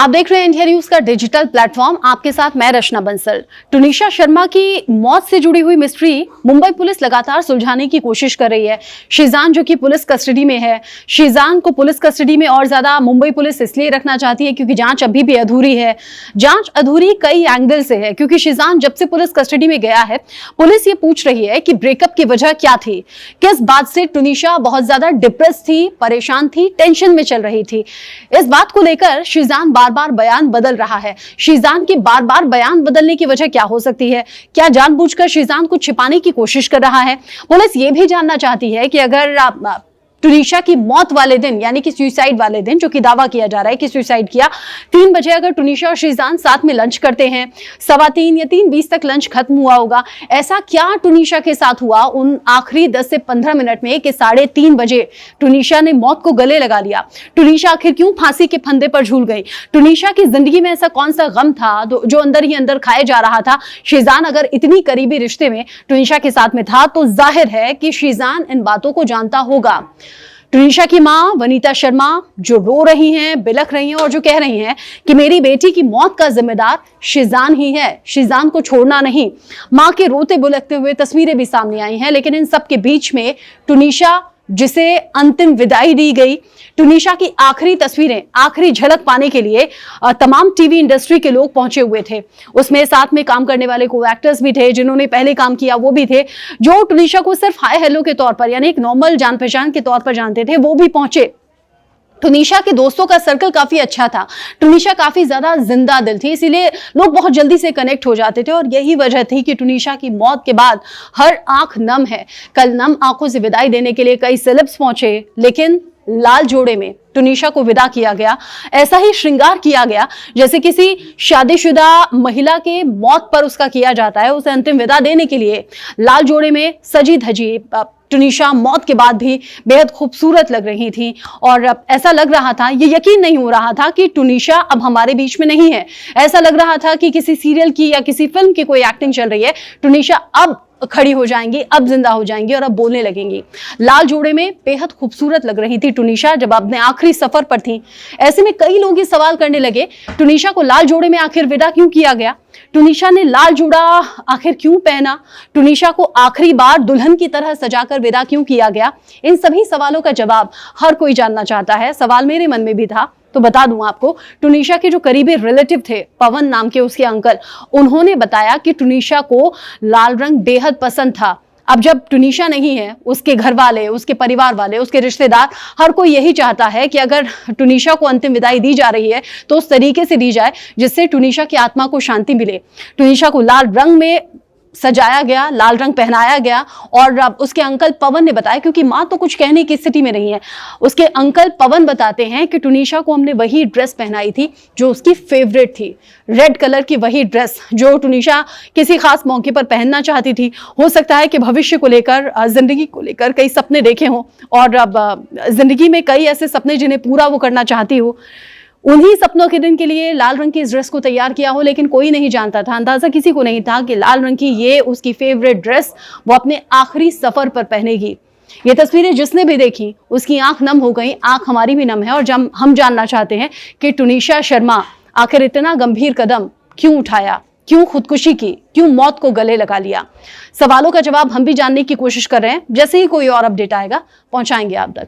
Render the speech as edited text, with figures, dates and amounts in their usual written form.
आप देख रहे हैं इंडिया न्यूज का डिजिटल प्लेटफॉर्म। आपके साथ मैं रचना बंसल। टुनीशा शर्मा की मौत से जुड़ी हुई मिस्ट्री मुंबई पुलिस लगातार सुलझाने की कोशिश कर रही है। शीजान जो कि पुलिस कस्टडी में है, शीजान को पुलिस कस्टडी में और ज्यादा मुंबई पुलिस इसलिए रखना चाहती है क्योंकि जांच अभी भी अधूरी है। जांच अधूरी कई एंगल से है, क्योंकि शीजान जब से पुलिस कस्टडी में गया है, पुलिस ये पूछ रही है कि ब्रेकअप की वजह क्या थी, किस बात से टुनीशा बहुत ज्यादा डिप्रेस थी, परेशान थी, टेंशन में चल रही थी। इस बात को लेकर शीजान बार बार बयान बदल रहा है। शीजान की बार बार बयान बदलने की वजह क्या हो सकती है? क्या जानबूझकर शीजान को छिपाने की कोशिश कर रहा है? पुलिस ये भी जानना चाहती है कि अगर टुनीशा की मौत वाले दिन, यानी कि सुसाइड वाले दिन, जो कि दावा किया जा रहा है कि सुसाइड किया, 3 बजे अगर टुनीशा और शीजान साथ में लंच करते हैं, 3:15 या 3:20 तक लंच खत्म हुआ होगा, ऐसा क्या टुनीशा के साथ हुआ उन आखिरी 10 से 15 मिनट में कि 3:30 बजे टुनीशा ने मौत को गले लगा लिया? टुनीशा आखिर क्यों फांसी के फंदे पर झूल गई? टुनीशा की जिंदगी में ऐसा कौन सा गम था जो अंदर ही अंदर खाए जा रहा था? शीजान अगर इतनी करीबी रिश्ते में टुनीशा के साथ में था तो जाहिर है कि शीजान इन बातों को जानता होगा। टुनीशा की मां वनीता शर्मा जो रो रही हैं, बिलख रही हैं और जो कह रही हैं कि मेरी बेटी की मौत का जिम्मेदार शीजान ही है, शीजान को छोड़ना नहीं। मां के रोते बुलकते हुए तस्वीरें भी सामने आई हैं, लेकिन इन सब के बीच में टुनीशा जिसे अंतिम विदाई दी गई, टुनीशा की आखिरी तस्वीरें, आखिरी झलक पाने के लिए तमाम टीवी इंडस्ट्री के लोग पहुंचे हुए थे। उसमें साथ में काम करने वाले को एक्टर्स भी थे, जिन्होंने पहले काम किया वो भी थे, जो टुनीशा को सिर्फ हाय हेलो के तौर पर, यानी एक नॉर्मल जान पहचान के तौर पर जानते थे, वो भी पहुंचे। टुनीशा के दोस्तों का सर्कल काफी अच्छा था, टुनीशा काफी ज्यादा जिंदा दिल थी, इसीलिए लोग बहुत जल्दी से कनेक्ट हो जाते थे और यही वजह थी कि टुनीशा की मौत के बाद हर आंख नम है। कल नम आंखों से विदाई देने के लिए कई सेलेब्स पहुंचे, लेकिन लाल जोड़े में टुनीशा को विदा किया गया। ऐसा ही श्रृंगार किया गया जैसे किसी शादीशुदा महिला के मौत पर उसका किया जाता है, उसे अंतिम विदा देने के लिए लाल जोड़े में सजी धजी टुनीशा मौत के बाद भी बेहद खूबसूरत लग रही थी और ऐसा लग रहा था, ये यकीन नहीं हो रहा था कि टुनीशा अब हमारे बीच में नहीं है। ऐसा लग रहा था कि किसी सीरियल की या किसी फिल्म की कोई एक्टिंग चल रही है, टुनीशा अब खड़ी हो जाएंगी, अब जिंदा हो जाएंगी और अब बोलने लगेंगी। लाल जोड़े में बेहद खूबसूरत लग रही थी टुनीशा जब अपने आखिरी सफर पर थी। ऐसे में कई लोग ये सवाल करने लगे, टुनीशा को लाल जोड़े में आखिर विदा क्यों किया गया? टुनीशा ने लाल जोड़ा आखिर क्यों पहना? टुनीशा को आखिरी बार दुल्हन की तरह सजाकर विदा क्यों किया गया? इन सभी सवालों का जवाब हर कोई जानना चाहता है। सवाल मेरे मन में भी था, तो बता दूं आपको, टुनीशा के जो करीबी रिलेटिव थे, पवन नाम के उसके अंकल, उन्होंने बताया कि टुनीशा को लाल रंग बेहद पसंद था। अब जब टुनीशा नहीं है, उसके घर वाले, उसके परिवार वाले, उसके रिश्तेदार, हर कोई यही चाहता है कि अगर टुनीशा को अंतिम विदाई दी जा रही है तो उस तरीके से दी जाए जिससे टुनीशा की आत्मा को शांति मिले। टुनीशा को लाल रंग में सजाया गया, लाल रंग पहनाया गया और उसके अंकल पवन ने बताया, क्योंकि मां तो कुछ कहने की स्थिति में नहीं है, उसके अंकल पवन बताते हैं कि टुनीशा को हमने वही ड्रेस पहनाई थी जो उसकी फेवरेट थी, रेड कलर की वही ड्रेस जो टुनीशा किसी खास मौके पर पहनना चाहती थी। हो सकता है कि भविष्य को लेकर, जिंदगी को लेकर कई सपने देखे हों और अब जिंदगी में कई ऐसे सपने जिन्हें पूरा वो करना चाहती हो, उन्हीं सपनों के दिन के लिए लाल रंग की इस ड्रेस को तैयार किया हो। लेकिन कोई नहीं जानता था, अंदाजा किसी को नहीं था कि लाल रंग की ये उसकी फेवरेट ड्रेस वो अपने आखिरी सफर पर पहनेगी। ये तस्वीरें जिसने भी देखी उसकी आंख नम हो गई, आंख हमारी भी नम है और जब हम जानना चाहते हैं कि टुनीशा शर्मा आखिर इतना गंभीर कदम क्यों उठाया, क्यों खुदकुशी की, क्यों मौत को गले लगा लिया। सवालों का जवाब हम भी जानने की कोशिश कर रहे हैं। जैसे ही कोई और अपडेट आएगा पहुंचाएंगे आप तक।